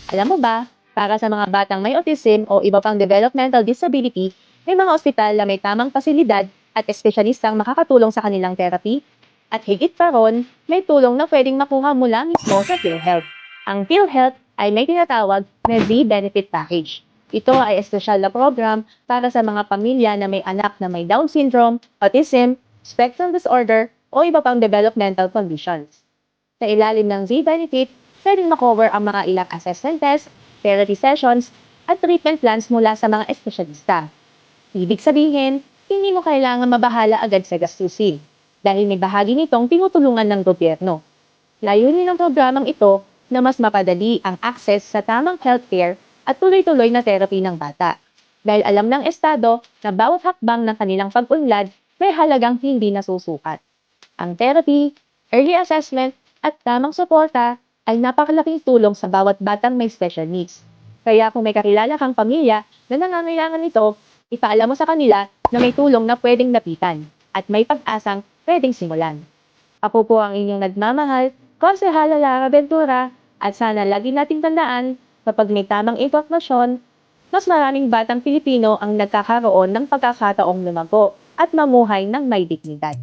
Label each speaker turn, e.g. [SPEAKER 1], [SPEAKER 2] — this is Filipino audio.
[SPEAKER 1] Alam mo ba, para sa mga batang may autism o iba pang developmental disability, may mga ospital na may tamang pasilidad at espesyalistang makakatulong sa kanilang therapy. At higit pa ron, may tulong na pwedeng makuha mula mismo sa PhilHealth. Ang PhilHealth ay may tinatawag na Z-Benefit Package. Ito ay espesyal na program para sa mga pamilya na may anak na may Down syndrome, autism, spectrum disorder, o iba pang developmental conditions. Sa ilalim ng Z-Benefit, pwedeng makover ang mga ilang assessment tests, therapy sessions, at treatment plans mula sa mga espesyalista. Ibig sabihin, hindi mo kailangan mabahala agad sa gastusin dahil may bahagi nitong tinutulungan ng gobyerno. Layunin ng programang ito na mas mapadali ang access sa tamang healthcare at tuloy-tuloy na therapy ng bata. Dahil alam ng Estado na bawat hakbang ng kanilang pag-unlad may halagang hindi nasusukat. Ang therapy, early assessment, at tamang suporta ay napakalaking tulong sa bawat batang may special needs. Kaya kung may kakilala kang pamilya na nangangailangan nito, ipaalam mo sa kanila na may tulong na pwedeng lapitan at may pag-asang pwedeng simulan. Ako po ang inyong nagmamahal, Konsehala Lara Ventura, at sana lagi nating tandaan, kapag may tamang impormasyon, mas maraming batang Pilipino ang nagkakaroon ng pagkakataong lumago at mamuhay ng may dignidad.